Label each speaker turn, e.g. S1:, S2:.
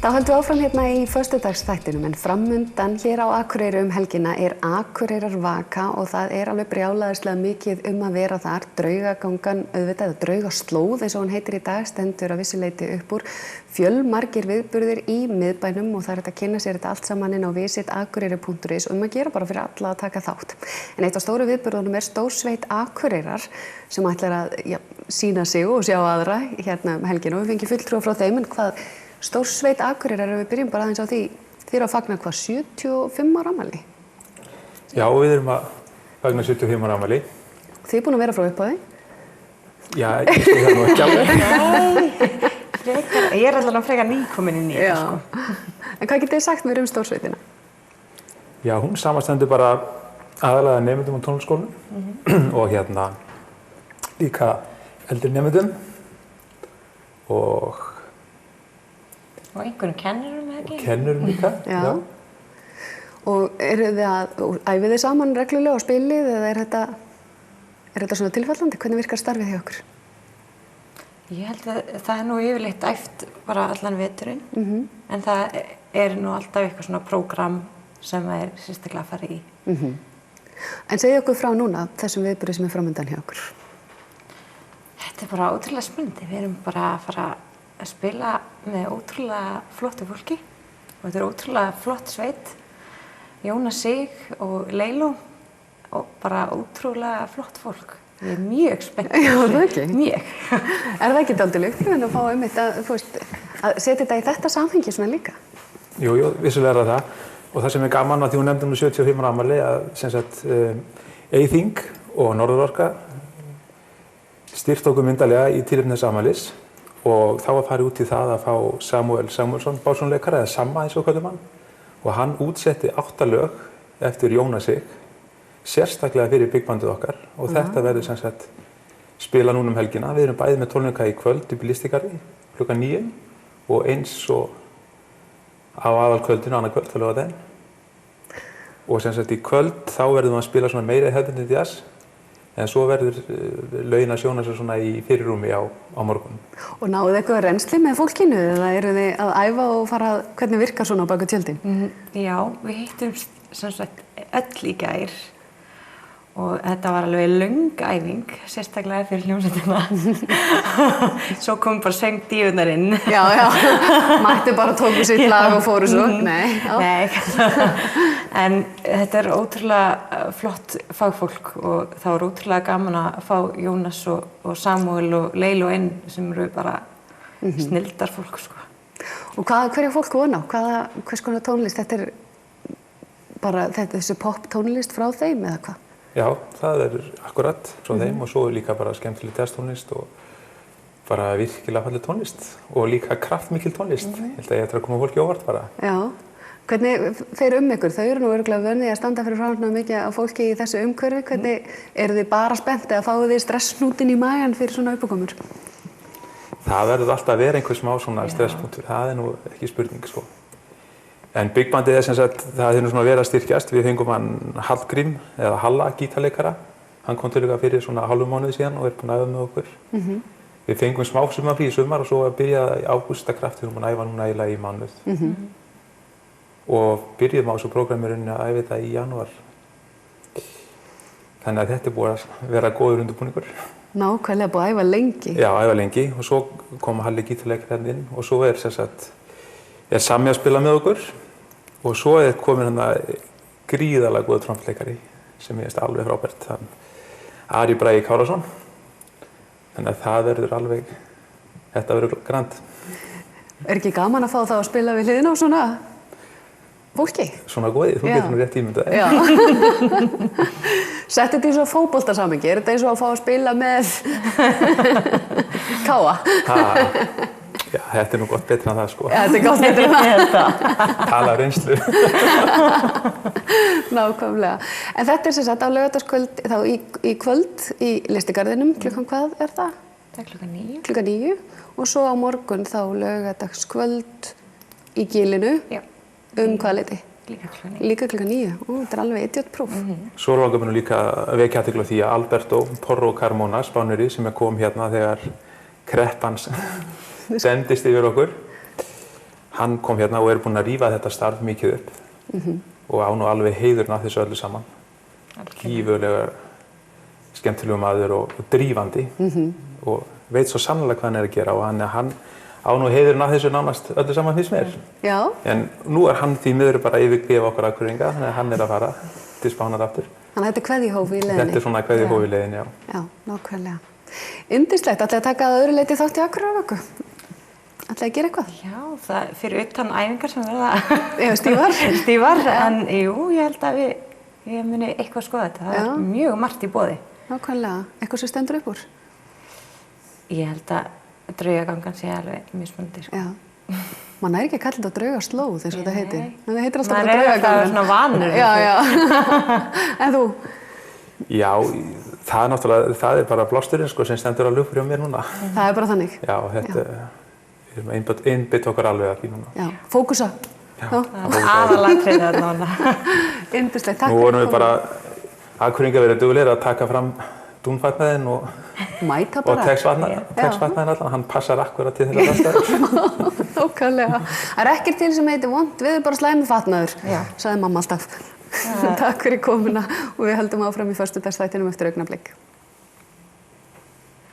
S1: Þá höldum við áfram hérna í föstudagsþættinum en framundan hér á Akureyri helgina Akureyrarvaka og það alveg brjálæðislega mikið að vera þar. Draugagangan auðvitað, eða draugaslóð eins og hún heitir í dag, stendur að vissu leyti upp úr. Fjölmargir viðburðir í miðbænum og það hægt að kynna sér þetta allt saman inn á visitakureyri.is og að gera bara fyrir alla að taka þátt. En eitt af stóru viðburðunum Stórsveit Akureyrar sem ætlar að sýna sig og sjá aðra hérna helgina og við fengum fulltrúa frá þeim en hvað Stórsveit Akureyrar, við byrjum bara aðeins á því, þið að fagna hvað, 75 ára afmæli?
S2: Já, við að fagna 75 ára afmæli.
S1: Þið búin að vera frá upphafi?
S2: Já, ég sé það nú ekki alveg.
S3: Nei, ég allavega frekar nýkomin inn í þetta, sko.
S1: En hvað getið þið sagt mér Stórsveitina?
S2: Já, hún samanstendur bara aðalega nemendum á tónlistarskólanum og hérna líka eldri nemendum og
S3: einhverjum kennurum, eða ekki?
S2: Og kennurum líka, já.
S1: Og æfið þið saman reglulega á spilið eða er þetta svona tilfallandi? Hvernig virkar starfið hjá okkur?
S3: Ég held að það nú yfirleitt æft bara allan veturinn, en það nú alltaf eitthvað svona prógram sem sérstaklega að fara í.
S1: En segðu okkur frá núna þessum viðburði sem framundan hjá okkur.
S3: Þetta bara ótrúlega spennandi. Við erum bara að fara að spila með ótrúlega flottu fólki og þetta ótrúlega flott sveit. Jónas Sig og Leiló og bara ótrúlega flott fólk. Ég mjög spennt.
S1: Já, það ekki?
S3: Mjög.
S1: Það ekki dálítið lykt að fá að setja þetta í þetta samhengi svona líka?
S2: Jú, vissulega það. Og það sem gaman að því hún nefndi 75 ára afmæli að sem sagt Eyþing og Norðurorka styrkt okkur myndarlega í tilefni þess afmælis og þá var farið út í það að fá Samúel Samúelsson básónleikara eða Samma eins og kallum hann og hann útsetti 8 lög eftir Jónas Sig sérstaklega fyrir byggbandið okkar og þetta verður sem sagt spila núna helgina. Við erum bæði með tónleika í kvöld upp í Listigarði klukkan 9 og eins og á aðalkvöldinu annað kvöld á laugardaginn. Og sem sagt í kvöld þá verðum við að spila svona meira hefðbundið jazz en svo verður lögin að sjóna sér svona í fyrirrúmi á morgun. Og
S1: náðu eitthvað reynsli með fólkinu eða eru þið að æfa og fara hvernig virkar svona á baku tjöldin?
S3: Já, við hittumst sem sagt öll í gær og þetta var alveg löng æfing, sérstaklega fyrir hljómsveitina. Svo kom bara söngdífurnar inn. Já,
S1: mættu bara tóku sitt lag og fóru svo. Nei.
S3: En þetta ótrúlega flott fagfólk og það ótrúlega gaman að fá Jónas og Samúel og Leiló inn sem eru bara snilldar fólk, sko.
S1: Og hverja fólk vona á? Hvers konar tónlist? Þetta bara þessi pop tónlist frá þeim eða hvað?
S2: Já, það akkurat frá þeim og svo líka bara skemmtileg jazztónlist og bara virkilega falleg tónlist og líka kraftmikil tónlist. Ég held að ég að koma fólki óvart bara.
S1: Já, hvernig fer ykkur? Þau eru nú örugglega vönið að standa fyrir framan mikið af fólki í þessu umhverfi. Hvernig eru þið bara spennt eða fáið þið stressnútin í magann fyrir svona uppákomur?
S2: Það verður alltaf að vera einhver smá svona stresspunktur, það nú ekki spurning, sko. En byggbandið sem sagt, það nú svona verið að styrkjast. Við fengum hann Hallgrím, eða Halla, gítarleikara. Hann kom til okkar fyrir svona hálfum mánuði síðan og búinn að æfa með okkur. Við fengum smá sumarfrí í sumar og svo byrjaði í ágúst að krafti og búinn að æfa núna eiginlega í mánuð. Og byrjuðum á þessu prógrammi að æfa þetta í janúar. Þannig að þetta búið að vera góður undirbúningur.
S1: Nákvæmlega búið að æfa lengi.
S2: Já, æfa lengi og svo kom Halli gítarleikari inn og svo sem sagt Sammi að spila með okkur. Og svo komin hann gríðarlega góður trompleikari sem ég alveg frábært, Ari Bragi Kárason. Þannig að það verður alveg, þetta verður grand.
S1: Ekki gaman að fá það að spila við hliðina á svona fólki?
S2: Svona góðið, þú getur nú rétt ímyndað.
S1: Já. Settu þetta í svo fótboltasamhengi, þetta eins og að fá að spila með Káa?
S2: Já, þetta nú gott betra en það, sko.
S1: Já, þetta gott betra en það.
S2: Tala reynslu.
S1: Nákvæmlega. En þetta sem sagt á laugardagskvöld, þá í kvöld í Listigarðinum, klukkan hvað það?
S3: Það klukkan 9.
S1: Klukkan 9 og svo á morgun þá laugardagskvöld í Gilinu.
S3: Já.
S1: Hvað leyti?
S3: Líka klukkan 9.
S1: Líka klukkan 9. Þetta alveg idiotpróf.
S2: Svo langar mér nú líka að vekja athygli á því að Alberto Porro Carmona, Spánverji, sem kom hérna þegar kreppan sendist yfir okkur. hann kom hérna og búinn að rífa þetta starf mikið upp og á nú alveg heiðurinn af þessu öllu saman. Gífurlega skemmtilegur maður og drífandi og veit svo sannlega hvað hann að gera og hann á nú heiðurinn af þessu nánast öllu saman finnst mér.
S1: Já.
S2: En nú hann því miður bara að yfirgefa okkur Akureyringa, þannig að hann að fara til Spánar aftur.
S1: Þannig að þetta er kveðjuhóf í leiðinni?
S2: Þetta er svona kveðjuhóf í leiðinni, já.
S1: Já, nákvæmlega. Yndislegt, ætlaði að taka að öðru leyti þátt í Akureyrarvöku? Ætlaði að gera eitthvað?
S3: Já, það fyrir utan æfingar sem verða
S1: stífar,
S3: en jú, ég held að ég muni eitthvað skoða þetta. Það er mjög margt í boði.
S1: Nákvæmlega, eitthvað sem stendur upp úr?
S3: Ég held að draugagangan sé alveg mjög spennandi.
S1: Já, man ekki að kalla þetta draugaslóð eins og þetta heitir. Það heitir alltaf
S3: bara draugagangan. Það er svona vanur.
S1: Já. En þú?
S2: Já, það er bara blásturinn sem stendur að lupa hjá mér núna.
S1: Það er bara þannig?
S2: Já, þetta við erum einbytt okkar alveg að því núna.
S1: Já, fókusa.
S2: Já,
S3: aðalatriðið þarna núna.
S1: Yndislegt, takk fyrir.
S2: Nú vorum við bara Akureyringar verið duglegir að taka fram dúnfatnaðinn og textfatnaðinn allan. Hann passar akkurat til þetta aðstæður.
S1: Nákvæmlega. Það er ekkert til sem heitir vont, við erum bara slæmi fatnaður, sagði mamma alltaf. Takk fyrir komuna og við höldum áfram í föstudagsþættinum eftir augnablik.